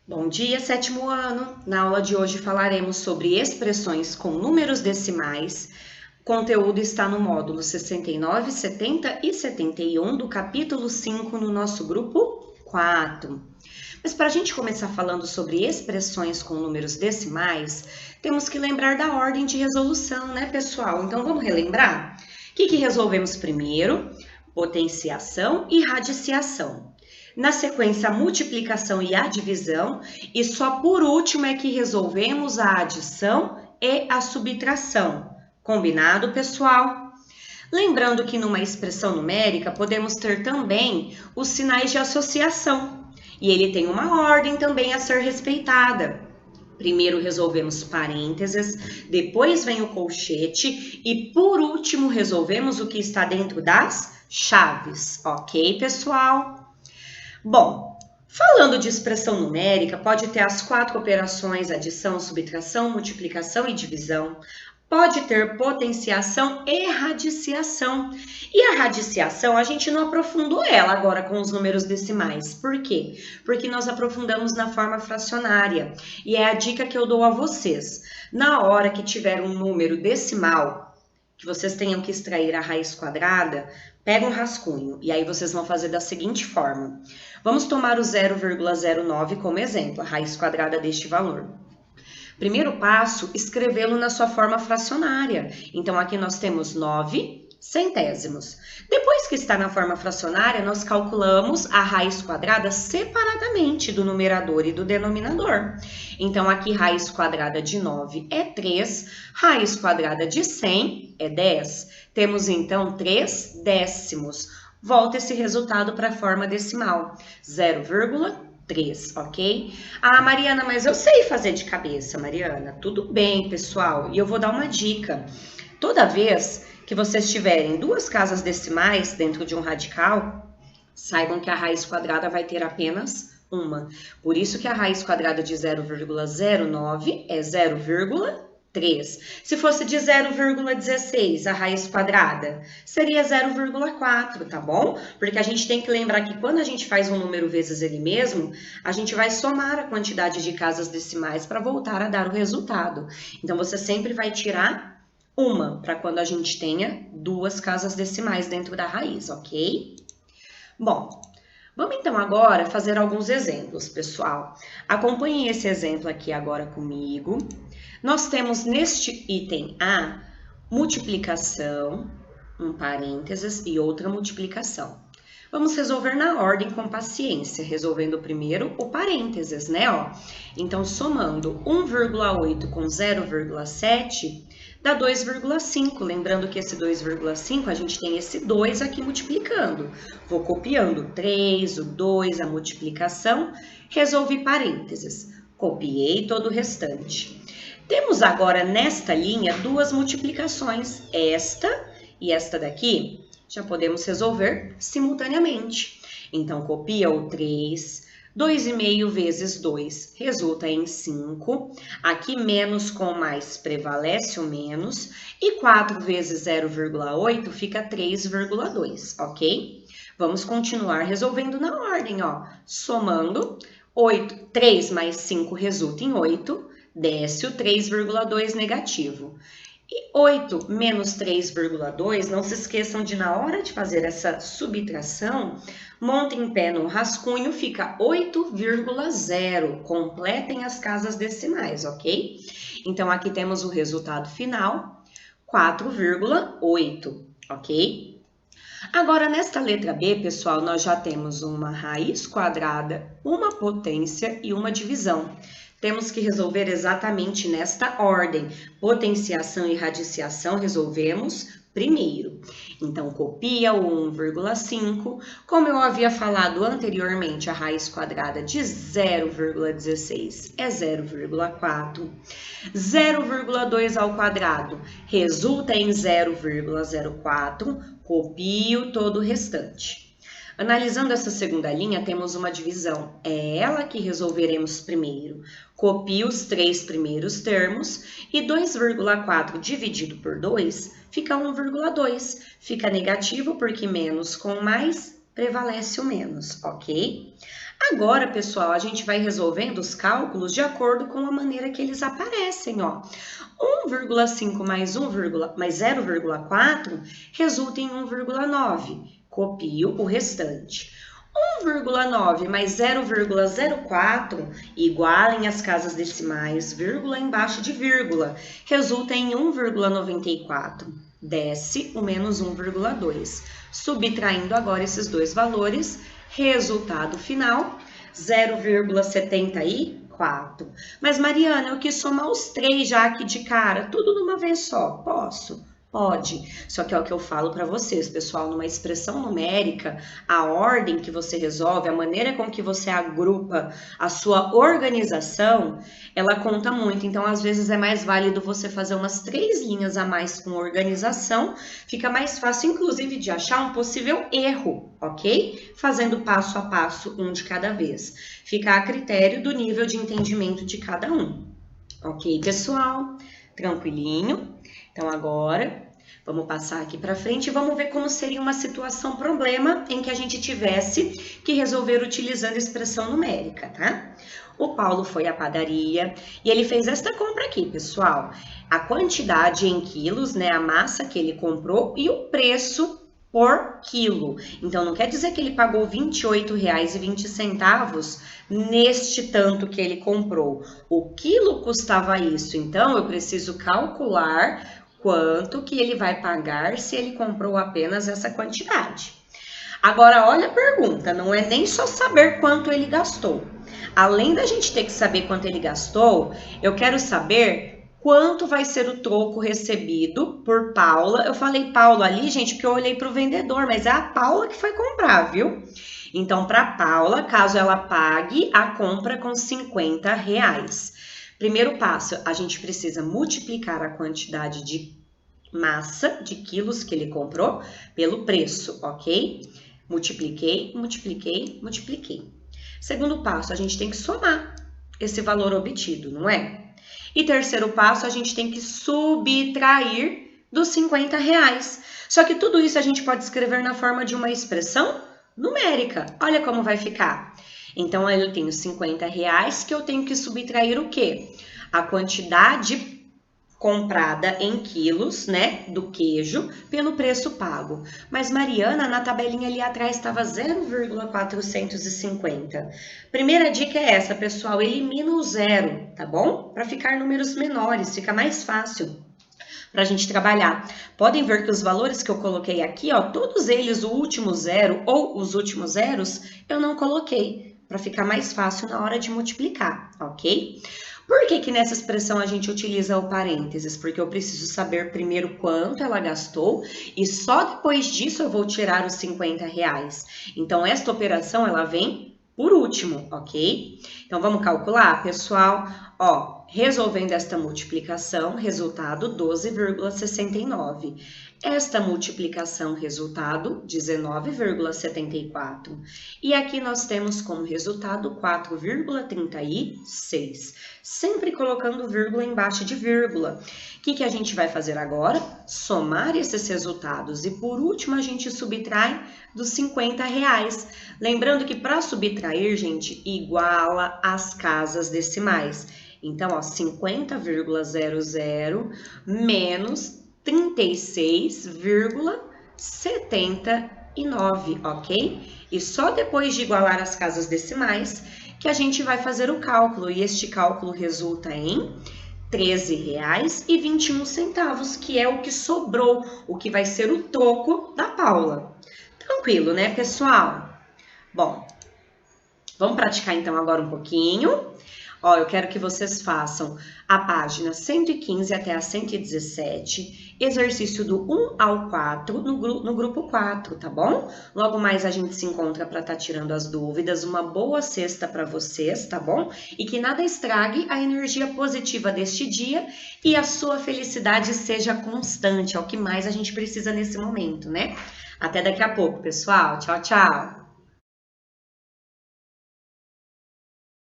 Bom dia, sétimo ano! Na aula de hoje falaremos sobre expressões com números decimais. O conteúdo está no módulo 69, 70 e 71 do capítulo 5 no nosso grupo 4. Mas para a gente começar falando sobre expressões com números decimais, temos que lembrar da ordem de resolução, né, pessoal? Então vamos relembrar? O que resolvemos primeiro? Potenciação e radiciação. Na sequência, a multiplicação e a divisão, e só por último é que resolvemos a adição e a subtração. Combinado, pessoal? Lembrando que numa expressão numérica podemos ter também os sinais de associação, e ele tem uma ordem também a ser respeitada. Primeiro resolvemos parênteses, depois vem o colchete e por último resolvemos o que está dentro das chaves, ok, pessoal? Bom, falando de expressão numérica, pode ter as 4 operações: adição, subtração, multiplicação e divisão. Pode ter potenciação e radiciação. E a radiciação, a gente não aprofundou ela agora com os números decimais. Por quê? Porque nós aprofundamos na forma fracionária. E é a dica que eu dou a vocês. Na hora que tiver um número decimal, que vocês tenham que extrair a raiz quadrada, pega um rascunho e aí vocês vão fazer da seguinte forma. Vamos tomar o 0,09 como exemplo, a raiz quadrada deste valor. Primeiro passo, escrevê-lo na sua forma fracionária. Então, aqui nós temos 9 centésimos. Depois que está na forma fracionária, nós calculamos a raiz quadrada separadamente do numerador e do denominador. Então, aqui raiz quadrada de 9 é 3, raiz quadrada de 100 é 10. Temos, então, 3 décimos. Volta esse resultado para a forma decimal, 0,3, ok? Ah, Mariana, mas eu sei fazer de cabeça, Mariana. Tudo bem, pessoal. E eu vou dar uma dica. Toda vez que vocês tiverem 2 casas decimais dentro de um radical, saibam que a raiz quadrada vai ter apenas uma. Por isso que a raiz quadrada de 0,09 é 0,3. Se fosse de 0,16, a raiz quadrada seria 0,4, tá bom? Porque a gente tem que lembrar que quando a gente faz um número vezes ele mesmo, a gente vai somar a quantidade de casas decimais para voltar a dar o resultado. Então, você sempre vai tirar uma, para quando a gente tenha 2 casas decimais dentro da raiz, ok? Bom, vamos então agora fazer alguns exemplos, pessoal. Acompanhem esse exemplo aqui agora comigo. Nós temos neste item A, multiplicação, um parênteses e outra multiplicação. Vamos resolver na ordem com paciência, resolvendo primeiro o parênteses, né? Ó. Então, somando 1,8 com 0,7, dá 2,5. Lembrando que esse 2,5, a gente tem esse 2 aqui multiplicando. Vou copiando o 3, o 2, a multiplicação, resolvi parênteses. Copiei todo o restante. Temos agora nesta linha 2 multiplicações, esta e esta daqui. Já podemos resolver simultaneamente. Então, copia o 3, 2,5 vezes 2 resulta em 5. Aqui, menos com mais prevalece o menos. E 4 vezes 0,8 fica 3,2, ok? Vamos continuar resolvendo na ordem, ó. Somando, 3 mais 5 resulta em 8, desce o 3,2 negativo. E 8 menos 3,2, não se esqueçam de, na hora de fazer essa subtração, montem em pé no rascunho, fica 8,0. Completem as casas decimais, ok? Então, aqui temos o resultado final, 4,8, ok? Agora, nesta letra B, pessoal, nós já temos uma raiz quadrada, uma potência e uma divisão. Temos que resolver exatamente nesta ordem. Potenciação e radiciação resolvemos primeiro. Então, copia o 1,5. Como eu havia falado anteriormente, a raiz quadrada de 0,16 é 0,4. 0,2 ao quadrado resulta em 0,04. Copio todo o restante. Analisando essa segunda linha, temos uma divisão. É ela que resolveremos primeiro. Copio os 3 primeiros termos e 2,4 dividido por 2 fica 1,2. Fica negativo porque menos com mais prevalece o menos, ok? Agora, pessoal, a gente vai resolvendo os cálculos de acordo com a maneira que eles aparecem, ó. 1,5 mais 0,4 resulta em 1,9. Copio o restante. 1,9 mais 0,04 igualem as casas decimais, vírgula embaixo de vírgula, resulta em 1,94. Desce o menos 1,2. Subtraindo agora esses dois valores, resultado final, 0,74. Mas, Mariana, eu quis somar os três já aqui de cara, tudo numa vez só. Posso? Pode. Só que é o que eu falo para vocês, pessoal, numa expressão numérica, a ordem que você resolve, a maneira com que você agrupa a sua organização, ela conta muito. Então, às vezes, é mais válido você fazer umas 3 linhas a mais com organização. Fica mais fácil, inclusive, de achar um possível erro, ok? Fazendo passo a passo, um de cada vez. Fica a critério do nível de entendimento de cada um. Ok, pessoal? Tranquilinho? Então, agora, vamos passar aqui para frente e vamos ver como seria uma situação problema em que a gente tivesse que resolver utilizando expressão numérica, tá? O Paulo foi à padaria e ele fez esta compra aqui, pessoal. A quantidade em quilos, né, a massa que ele comprou e o preço por quilo. Então, não quer dizer que ele pagou R$ 28,20 neste tanto que ele comprou. O quilo custava isso, então eu preciso calcular quanto que ele vai pagar se ele comprou apenas essa quantidade. Agora, olha a pergunta, não é nem só saber quanto ele gastou. Além da gente ter que saber quanto ele gastou, eu quero saber quanto vai ser o troco recebido por Paula. Eu falei Paula ali, gente, porque eu olhei para o vendedor, mas é a Paula que foi comprar, viu? Então, para Paula, caso ela pague a compra com R$50. Primeiro passo, a gente precisa multiplicar a quantidade de massa, de quilos que ele comprou, pelo preço, ok? Multipliquei, multipliquei, multipliquei. Segundo passo, a gente tem que somar esse valor obtido, não é? E terceiro passo, a gente tem que subtrair dos R$50. Só que tudo isso a gente pode escrever na forma de uma expressão numérica. Olha como vai ficar. Então, eu tenho R$50 que eu tenho que subtrair o quê? A quantidade comprada em quilos, né, do queijo, pelo preço pago. Mas, Mariana, na tabelinha ali atrás estava 0,450. Primeira dica é essa, pessoal, elimina o zero, tá bom? Para ficar números menores, fica mais fácil para a gente trabalhar. Podem ver que os valores que eu coloquei aqui, ó, todos eles, o último zero ou os últimos zeros, eu não coloquei, para ficar mais fácil na hora de multiplicar, ok? Por que que nessa expressão a gente utiliza o parênteses? Porque eu preciso saber primeiro quanto ela gastou e só depois disso eu vou tirar os R$50. Então, esta operação, ela vem por último, ok? Então, vamos calcular, pessoal? Ó, resolvendo esta multiplicação, resultado 12,69. Esta multiplicação, resultado 19,74. E aqui nós temos como resultado 4,36. Sempre colocando vírgula embaixo de vírgula. O que a gente vai fazer agora? Somar esses resultados. E por último, a gente subtrai dos R$50. Lembrando que para subtrair, gente, iguala as casas decimais. Então, ó, 50,00 menos 36,79, ok? E só depois de igualar as casas decimais que a gente vai fazer o cálculo. E este cálculo resulta em R$13,21, que é o que sobrou, o que vai ser o troco da Paula. Tranquilo, né, pessoal? Bom, vamos praticar então agora um pouquinho. Ó, eu quero que vocês façam a página 115 até a 117, exercício do 1 ao 4 no grupo 4, tá bom? Logo mais a gente se encontra para estar tirando as dúvidas. Uma boa sexta para vocês, tá bom? E que nada estrague a energia positiva deste dia e a sua felicidade seja constante, é o que mais a gente precisa nesse momento, né? Até daqui a pouco, pessoal. Tchau, tchau!